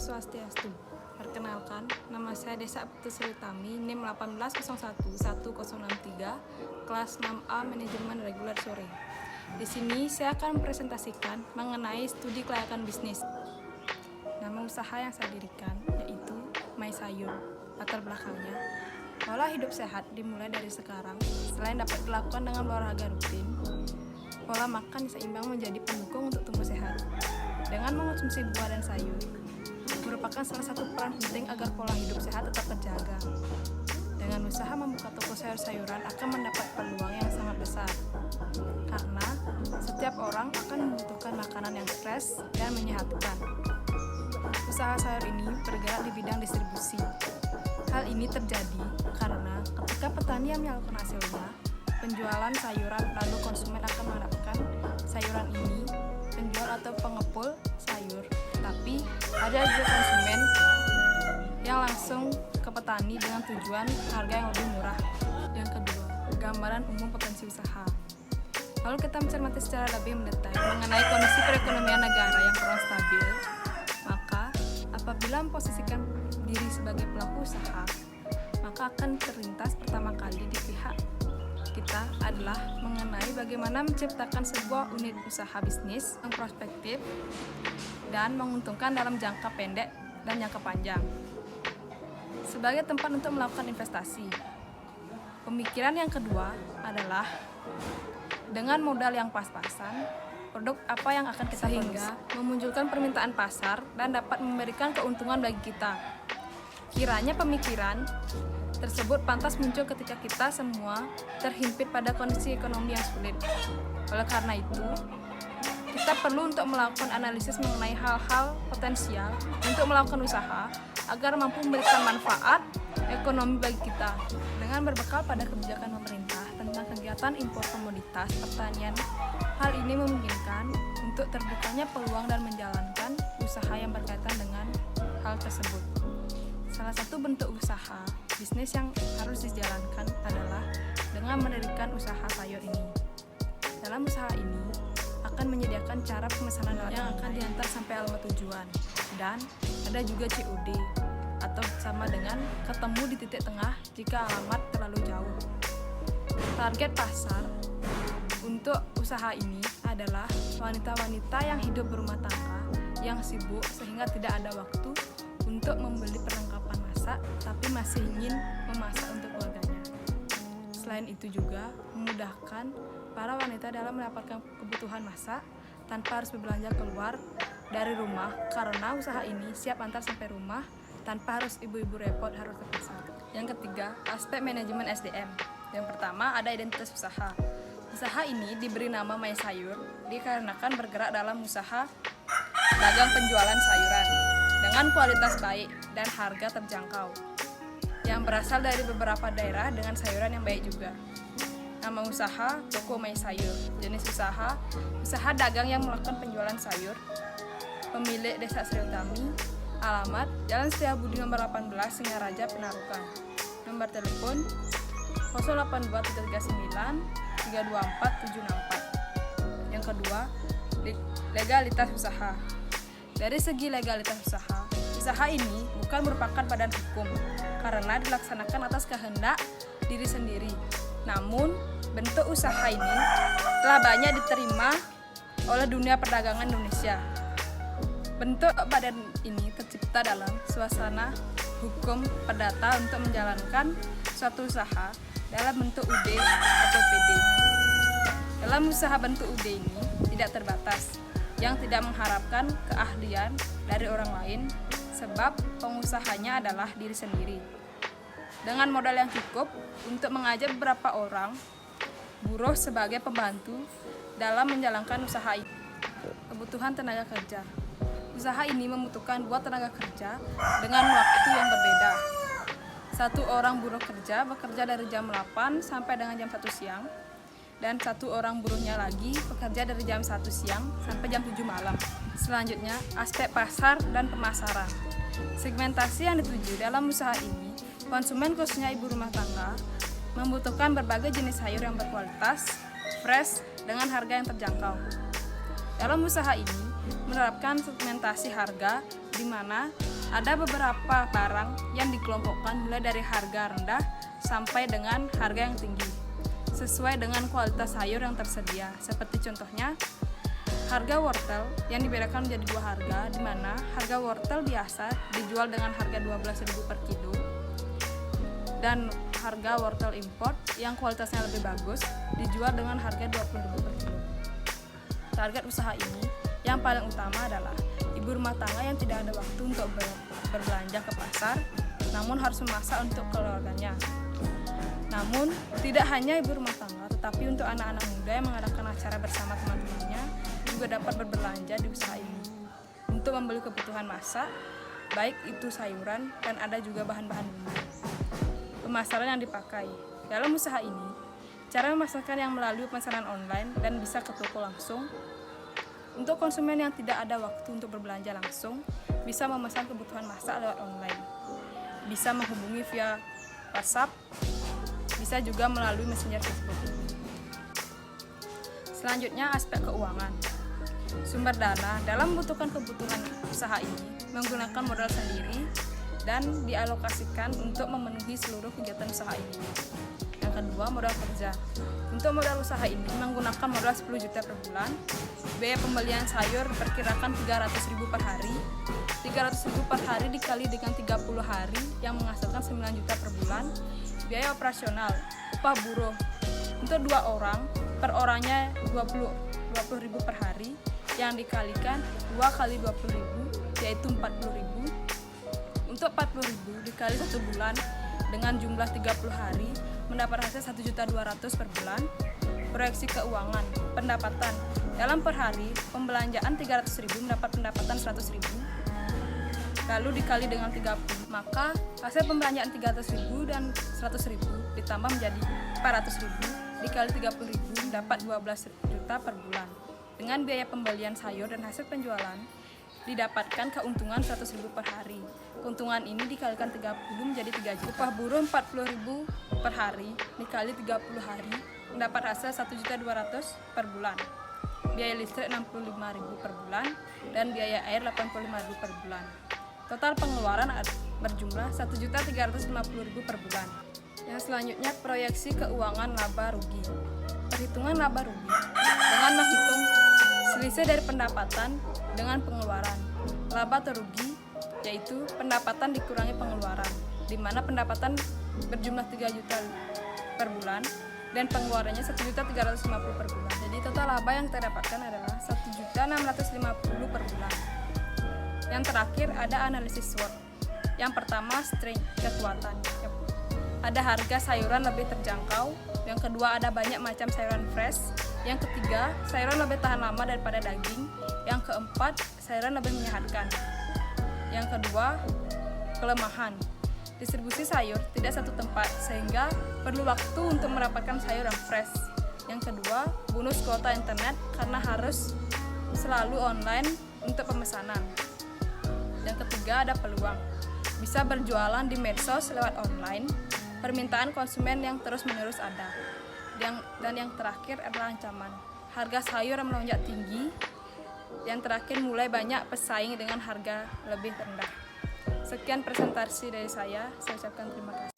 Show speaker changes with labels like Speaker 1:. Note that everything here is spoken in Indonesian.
Speaker 1: Swastiastu. Perkenalkan, nama saya Desa Putusri Tami, NIM 1811063, kelas 6A Manajemen Reguler Sore. Di sini saya akan mempresentasikan mengenai studi kelayakan bisnis. Nama usaha yang saya dirikan yaitu My Sayur. Latar belakangnya, pola hidup sehat dimulai dari sekarang. Selain dapat dilakukan dengan olahraga rutin, pola makan seimbang menjadi pendukung untuk tumbuh sehat. Dengan mengonsumsi buah dan sayur, merupakan salah satu peran penting agar pola hidup sehat tetap terjaga. Dengan usaha membuka toko sayur-sayuran akan mendapat peluang yang sangat besar, karena setiap orang akan membutuhkan makanan yang fresh dan menyehatkan. Usaha sayur ini bergerak di bidang distribusi. Hal ini terjadi karena ketika petani yang menyalurkan hasilnya, penjualan sayuran lalu konsumen akan mendapatkan sayuran ini, penjual atau pengepul sayur, tapi ada juga konsumen yang langsung ke petani dengan tujuan harga yang lebih murah. Yang kedua, gambaran umum potensi usaha. Lalu kita mencermati secara lebih mendetail mengenai kondisi perekonomian negara yang kurang stabil, maka apabila memposisikan diri sebagai pelaku usaha, maka akan terlintas pertama kali di pihak kita adalah mengenai bagaimana menciptakan sebuah unit usaha bisnis yang prospektif dan menguntungkan dalam jangka pendek dan jangka panjang. Sebagai tempat untuk melakukan investasi. Pemikiran yang kedua adalah dengan modal yang pas-pasan, produk apa yang akan kita hingga memunculkan permintaan pasar dan dapat memberikan keuntungan bagi kita. Kiranya pemikiran tersebut pantas muncul ketika kita semua terhimpit pada kondisi ekonomi yang sulit. Oleh karena itu, kita perlu untuk melakukan analisis mengenai hal-hal potensial untuk melakukan usaha agar mampu memberikan manfaat ekonomi bagi kita. Dengan berbekal pada kebijakan pemerintah tentang kegiatan impor komoditas pertanian, hal ini memungkinkan untuk terbukanya peluang dan menjalankan usaha yang berkaitan dengan hal tersebut. Salah satu bentuk usaha bisnis yang harus dijalankan adalah dengan mendirikan usaha sayur ini. Dalam usaha ini akan menyediakan cara pemesanan yang akan diantar sampai alamat tujuan, dan ada juga COD atau sama dengan ketemu di titik tengah jika alamat terlalu jauh. Target pasar untuk usaha ini adalah wanita-wanita yang hidup berumah tangga yang sibuk sehingga tidak ada waktu untuk membeli perlengkapan masak, tapi masih ingin memasak untuk keluarganya. Selain itu juga memudahkan para wanita dalam mendapatkan kebutuhan masak tanpa harus berbelanja keluar dari rumah, karena usaha ini siap antar sampai rumah tanpa harus ibu-ibu repot harus ke pasar. Yang ketiga, aspek manajemen SDM. Yang pertama ada identitas usaha. Usaha ini diberi nama My Sayur dikarenakan bergerak dalam usaha dagang penjualan sayuran dengan kualitas baik dan harga terjangkau, yang berasal dari beberapa daerah dengan sayuran yang baik juga. Nama usaha, Toko My Sayur. Jenis usaha dagang yang melakukan penjualan sayur. Pemilik Desa Sri Utami. Alamat, Jalan Setiabudi nomor 18, Singaraja, Penarukan. Nomor telepon 082339 324 764. Yang kedua, legalitas usaha. Dari segi legalitas usaha ini bukan merupakan badan hukum karena dilaksanakan atas kehendak diri sendiri. Namun, bentuk usaha ini telah banyak diterima oleh dunia perdagangan Indonesia. Bentuk badan ini tercipta dalam suasana hukum perdata untuk menjalankan suatu usaha dalam bentuk UD atau PD. Dalam usaha bentuk UD ini tidak terbatas, yang tidak mengharapkan keahlian dari orang lain, sebab pengusahanya adalah diri sendiri. Dengan modal yang cukup untuk mengajar beberapa orang buruh sebagai pembantu dalam menjalankan usaha ini. Kebutuhan tenaga kerja. Usaha ini membutuhkan 2 tenaga kerja dengan waktu yang berbeda. 1 orang buruh kerja bekerja dari jam 8 sampai dengan jam 1 siang, dan 1 orang buruhnya lagi bekerja dari jam 1 siang sampai jam 7 malam. Selanjutnya, aspek pasar dan pemasaran. Segmentasi yang dituju dalam usaha ini, konsumen khususnya ibu rumah tangga membutuhkan berbagai jenis sayur yang berkualitas, fresh, dengan harga yang terjangkau. Dalam usaha ini, menerapkan segmentasi harga di mana ada beberapa barang yang dikelompokkan mulai dari harga rendah sampai dengan harga yang tinggi sesuai dengan kualitas sayur yang tersedia. Seperti contohnya harga wortel yang dibedakan menjadi dua harga, di mana harga wortel biasa dijual dengan harga 12.000 per kilo dan harga wortel import yang kualitasnya lebih bagus dijual dengan harga 20.000 per kilo. Target usaha ini yang paling utama adalah ibu rumah tangga yang tidak ada waktu untuk berbelanja ke pasar, namun harus memasak untuk keluarganya. Namun, tidak hanya ibu rumah tangga, tetapi untuk anak-anak muda yang mengadakan acara bersama teman-temannya juga dapat berbelanja di usaha ini untuk membeli kebutuhan masak, baik itu sayuran dan ada juga bahan-bahan bumbu. Pemasaran yang dipakai dalam usaha ini, cara memasarkan yang melalui pemesanan online dan bisa ke toko langsung. Untuk konsumen yang tidak ada waktu untuk berbelanja langsung, bisa memesan kebutuhan masak lewat online. Bisa menghubungi via WhatsApp, bisa juga melalui Messenger Facebook. Selanjutnya, aspek keuangan. Sumber dana dalam membutuhkan kebutuhan usaha ini menggunakan modal sendiri dan dialokasikan untuk memenuhi seluruh kegiatan usaha ini. Yang kedua, modal kerja. Untuk modal usaha ini menggunakan modal 10 juta per bulan. Biaya pembelian sayur diperkirakan 300.000 per hari. 300.000 per hari dikali dengan 30 hari yang menghasilkan 9 juta per bulan. Biaya operasional, upah buruh untuk 2 orang, per orangnya 20.000 per hari yang dikalikan 2 kali 20.000 yaitu 40.000. Untuk 40.000 dikali 1 bulan dengan jumlah 30 hari mendapat hasil 1.200.000 per bulan. Proyeksi keuangan, pendapatan dalam per hari pembelanjaan 300.000 mendapat pendapatan 100.000 lalu dikali dengan 30, maka hasil pembelanjaan 300.000 dan 100.000 ditambah menjadi 400.000 dikali 30.000 dapat 12 juta per bulan. Dengan biaya pembelian sayur dan hasil penjualan didapatkan keuntungan 100.000 per hari. Keuntungan ini dikalikan 30 menjadi 3 juta. Upah buruh 40.000 per hari dikali 30 hari mendapat hasil 1.200.000 per bulan. Biaya listrik 65.000 per bulan dan biaya air 85.000 per bulan. Total pengeluaran berjumlah 1.350.000 per bulan. Yang selanjutnya, proyeksi keuangan laba rugi. Perhitungan laba rugi dengan menghitung selisih dari pendapatan dengan pengeluaran. Laba atau rugi yaitu pendapatan dikurangi pengeluaran, di mana pendapatan berjumlah 3 juta per bulan dan pengeluarannya 1.350 per bulan. Jadi total laba yang terdapatkan adalah 1.650 per bulan. Yang terakhir ada analisis SWOT. Yang pertama, strength, kekuatan. Ada harga sayuran lebih terjangkau. Yang kedua, ada banyak macam sayuran fresh. Yang ketiga, sayuran lebih tahan lama daripada daging. Yang keempat, sayuran lebih menyehatkan. Yang kedua, kelemahan. Distribusi sayur tidak satu tempat sehingga perlu waktu untuk mendapatkan sayur yang fresh. Yang kedua, bonus kuota internet karena harus selalu online untuk pemesanan. Yang ketiga, ada peluang. Bisa berjualan di medsos lewat online. Permintaan konsumen yang terus-menerus ada. Dan yang terakhir adalah ancaman. Harga sayur yang melonjak tinggi. Yang terakhir, mulai banyak pesaing dengan harga lebih rendah. Sekian presentasi dari saya ucapkan terima kasih.